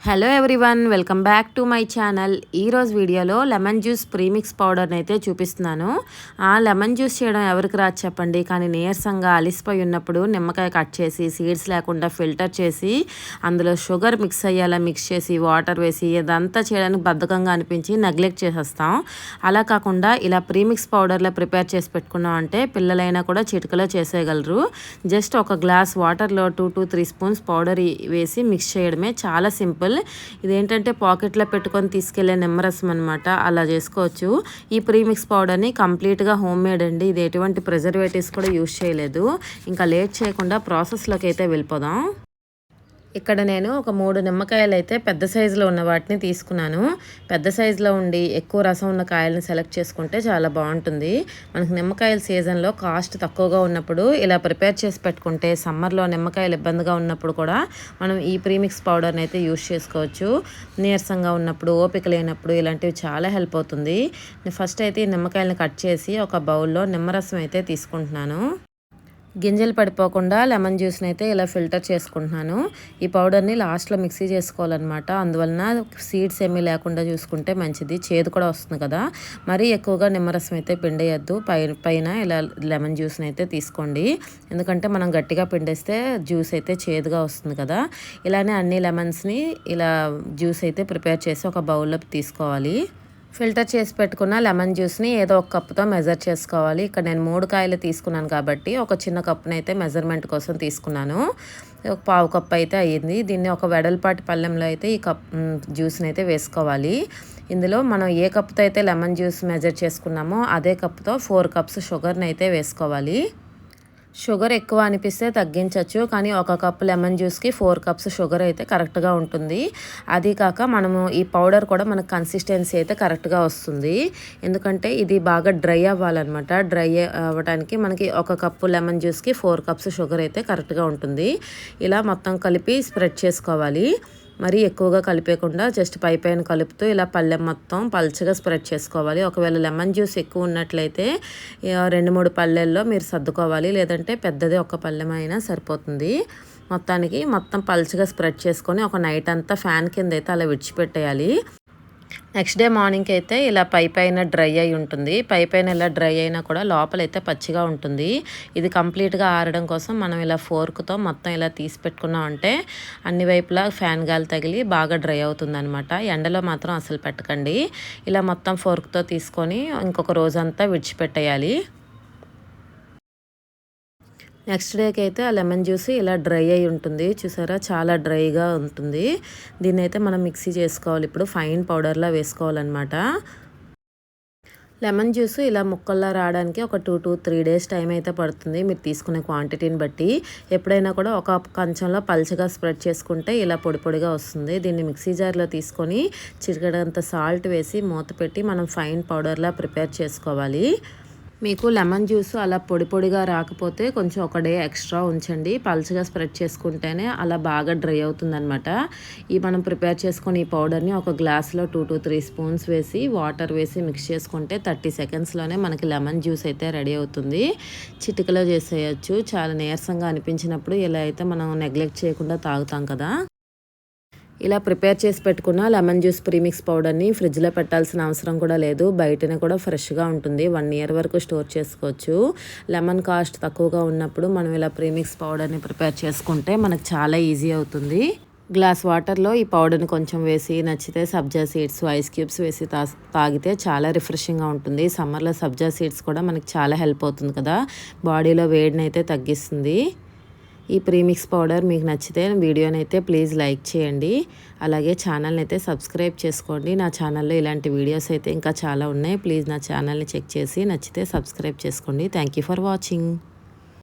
Hello everyone, welcome back to my channel. ఈరోజు వీడియోలో lemon juice premix పౌడర్ని అయితే చూపిస్తున్నాను. లెమన్ జ్యూస్ చేయడం ఎవరికి రాదు చెప్పండి, కానీ నీరసంగా అలిసిపోయి ఉన్నప్పుడు నిమ్మకాయ కట్ చేసి సీడ్స్ లేకుండా ఫిల్టర్ చేసి అందులో షుగర్ మిక్స్ అయ్యేలా మిక్స్ చేసి వాటర్ వేసి ఇదంతా చేయడానికి బద్ధకంగా అనిపించి నెగ్లెక్ట్ చేసేస్తాం. అలా కాకుండా ఇలా ప్రీమిక్స్ పౌడర్లో ప్రిపేర్ చేసి పెట్టుకున్నాం అంటే పిల్లలైనా కూడా చిటికలో చేసేయగలరు. జస్ట్ ఒక గ్లాస్ వాటర్లో 2 to 3 స్పూన్స్ పౌడర్ వేసి మిక్స్ చేయడమే, చాలా సింపుల్. ఇదేంటంటే పాకెట్లో పెట్టుకొని తీసుకెళ్లే నిమ్మరసం అనమాట, అలా చేసుకోవచ్చు. ఈ ప్రీమిక్స్ పౌడర్ని కంప్లీట్గా హోమ్ మేడ్ అండి, ఇది ఎటువంటి ప్రిజర్వేటివ్స్ కూడా యూజ్ చేయలేదు. ఇంకా లేట్ చేయకుండా ప్రాసెస్లోకి అయితే వెళ్ళిపోదాం. ఇక్కడ నేను ఒక 3 నిమ్మకాయలు అయితే పెద్ద సైజులో ఉన్న వాటిని తీసుకున్నాను. పెద్ద సైజులో ఉండి ఎక్కువ రసం ఉన్న కాయలను సెలెక్ట్ చేసుకుంటే చాలా బాగుంటుంది. మనకు నిమ్మకాయల సీజన్లో కాస్ట్ తక్కువగా ఉన్నప్పుడు ఇలా ప్రిపేర్ చేసి పెట్టుకుంటే సమ్మర్లో నిమ్మకాయలు ఇబ్బందిగా ఉన్నప్పుడు కూడా మనం ఈ ప్రీమిక్స్ పౌడర్ని అయితే యూజ్ చేసుకోవచ్చు. నీరసంగా ఉన్నప్పుడు, ఓపిక లేనప్పుడు ఇలాంటివి చాలా హెల్ప్ అవుతుంది. నేను ఫస్ట్ అయితే ఈ నిమ్మకాయలను కట్ చేసి ఒక బౌల్లో నిమ్మరసం అయితే తీసుకుంటున్నాను. గింజలు పడిపోకుండా లెమన్ జ్యూస్ని అయితే ఇలా ఫిల్టర్ చేసుకుంటున్నాను. ఈ పౌడర్ని లాస్ట్లో మిక్సీ చేసుకోవాలన్నమాట, అందువలన సీడ్స్ ఏమీ లేకుండా చూసుకుంటే మంచిది. చేదు కూడా వస్తుంది కదా, మరీ ఎక్కువగా నిమ్మరసం అయితే పిండేయద్దు. పైన ఇలా లెమన్ జ్యూస్ని అయితే తీసుకోండి, ఎందుకంటే మనం గట్టిగా పిండేస్తే జ్యూస్ అయితే చేదుగా వస్తుంది కదా. ఇలానే అన్ని లెమన్స్ని ఇలా జ్యూస్ అయితే ప్రిపేర్ చేసి ఒక బౌల్లో తీసుకోవాలి. ఫిల్టర్ చేసి పెట్టుకున్న లెమన్ జ్యూస్ని ఏదో ఒక కప్పుతో మెజర్ చేసుకోవాలి. ఇక్కడ నేను 3 కాయలు తీసుకున్నాను కాబట్టి ఒక చిన్న కప్పుని అయితే మెజర్మెంట్ కోసం తీసుకున్నాను. ఒక పావు కప్పు అయితే అయ్యింది. దీన్ని ఒక వెడల్పాటి పళ్ళెంలో అయితే ఈ జ్యూస్ని అయితే వేసుకోవాలి. ఇందులో మనం ఏ కప్పుతో అయితే లెమన్ జ్యూస్ మెజర్ చేసుకున్నామో అదే కప్పుతో 4 కప్స్ షుగర్ని అయితే వేసుకోవాలి. షుగర్ ఎక్కువ అనిపిస్తే తగ్గించవచ్చు, కానీ ఒక కప్పు లెమన్ జ్యూస్కి 4 కప్స్ షుగర్ అయితే కరెక్ట్గా ఉంటుంది. అది కాక మనము ఈ పౌడర్ కూడా మనకు కన్సిస్టెన్సీ అయితే కరెక్ట్గా వస్తుంది, ఎందుకంటే ఇది బాగా డ్రై అవ్వాలన్నమాట. డ్రై అవ్వడానికి మనకి ఒక కప్పు లెమన్ జ్యూస్కి 4 కప్స్ షుగర్ అయితే కరెక్ట్గా ఉంటుంది. ఇలా మొత్తం కలిపి స్ప్రెడ్ చేసుకోవాలి. మరీ ఎక్కువగా కలిపేయకుండా జస్ట్ పైన కలుపుతూ ఇలా పళ్ళెం మొత్తం పల్చగా స్ప్రెడ్ చేసుకోవాలి. ఒకవేళ లెమన్ జ్యూస్ ఎక్కువ ఉన్నట్లయితే 2-3 పళ్ళెల్లో మీరు సర్దుకోవాలి, లేదంటే పెద్దది ఒక పళ్ళెం అయినా సరిపోతుంది. మొత్తం పల్చగా స్ప్రెడ్ చేసుకొని ఒక నైట్ అంతా ఫ్యాన్ కింద అయితే అలా విడిచిపెట్టేయాలి. నెక్స్ట్ డే మార్నింగ్కి అయితే ఇలా పైన డ్రై అయి ఉంటుంది. పైన ఇలా డ్రై అయినా కూడా లోపలైతే పచ్చిగా ఉంటుంది. ఇది కంప్లీట్గా ఆరడం కోసం మనం ఇలా ఫోర్క్తో మొత్తం ఇలా తీసి పెట్టుకున్నాం అంటే అన్ని వైపులా ఫ్యాన్ గాలి తగిలి బాగా డ్రై అవుతుంది అనమాట. ఎండలో మాత్రం అసలు పెట్టకండి. ఇలా మొత్తం ఫోర్క్తో తీసుకొని ఇంకొక రోజంతా విడిచిపెట్టేయాలి. నెక్స్ట్ డేకి అయితే ఆ లెమన్ జ్యూస్ ఇలా డ్రై అయి ఉంటుంది, చూసారా, చాలా డ్రైగా ఉంటుంది. దీన్ని అయితే మనం మిక్సీ చేసుకోవాలి. ఇప్పుడు ఫైన్ పౌడర్లా వేసుకోవాలన్నమాట. లెమన్ జ్యూస్ ఇలా ముక్కల్లా రావడానికి ఒక 2 to 3 days టైం అయితే పడుతుంది, మీరు తీసుకునే క్వాంటిటీని బట్టి. ఎప్పుడైనా కూడా ఒక కంచంలో పల్చగా స్ప్రెడ్ చేసుకుంటే ఇలా పొడిగా వస్తుంది. దీన్ని మిక్సీ జార్లో తీసుకొని చిటికెడంత సాల్ట్ వేసి మూత పెట్టి మనం ఫైన్ పౌడర్లా ప్రిపేర్ చేసుకోవాలి. మీకు లెమన్ జ్యూస్ అలా పొడిగా రాకపోతే కొంచెం ఒక డే ఎక్స్ట్రా ఉంచండి. పల్చగా స్ప్రెడ్ చేసుకుంటేనే అలా బాగా డ్రై అవుతుందన్నమాట. మనం ప్రిపేర్ చేసుకొని ఈ పౌడర్ని ఒక గ్లాస్లో 2 to 3 స్పూన్స్ వేసి వాటర్ వేసి మిక్స్ చేసుకుంటే 30 సెకండ్స్లోనే మనకి లెమన్ జ్యూస్ అయితే రెడీ అవుతుంది. చిటికలో చేసేయచ్చు. చాలా నీరసంగా అనిపించినప్పుడు ఇలా అయితే మనం నెగ్లెక్ట్ చేయకుండా తాగుతాం కదా. ఇలా ప్రిపేర్ చేసి పెట్టుకున్న లెమన్ జ్యూస్ ప్రీమిక్స్ పౌడర్ని ఫ్రిడ్జ్లో పెట్టాల్సిన అవసరం కూడా లేదు, బయటనే కూడా ఫ్రెష్గా ఉంటుంది. 1 year వరకు స్టోర్ చేసుకోవచ్చు. లెమన్ కాస్ట్ తక్కువగా ఉన్నప్పుడు మనం ఇలా ప్రీమిక్స్ పౌడర్ని ప్రిపేర్ చేసుకుంటే మనకు చాలా ఈజీ అవుతుంది. గ్లాస్ వాటర్లో ఈ పౌడర్ని కొంచెం వేసి, నచ్చితే సబ్జా సీడ్స్, ఐస్ క్యూబ్స్ వేసి తాగితే చాలా రిఫ్రెషింగ్గా ఉంటుంది. సమ్మర్లో సబ్జా సీడ్స్ కూడా మనకి చాలా హెల్ప్ అవుతుంది కదా, బాడీలో వేడిని అయితే తగ్గిస్తుంది. ఈ ప్రీమిక్స్ పౌడర్ మీకు నచ్చితే వీడియోని అయితే ప్లీజ్ లైక్ చేయండి. అలాగే ఛానల్ని అయితే సబ్స్క్రైబ్ చేసుకోండి. నా ఛానల్లో ఇలాంటి వీడియోస్ అయితే ఇంకా చాలా ఉన్నాయి. ప్లీజ్ నా ఛానల్ని చెక్ చేసి నచ్చితే సబ్స్క్రైబ్ చేసుకోండి. Thank you for watching.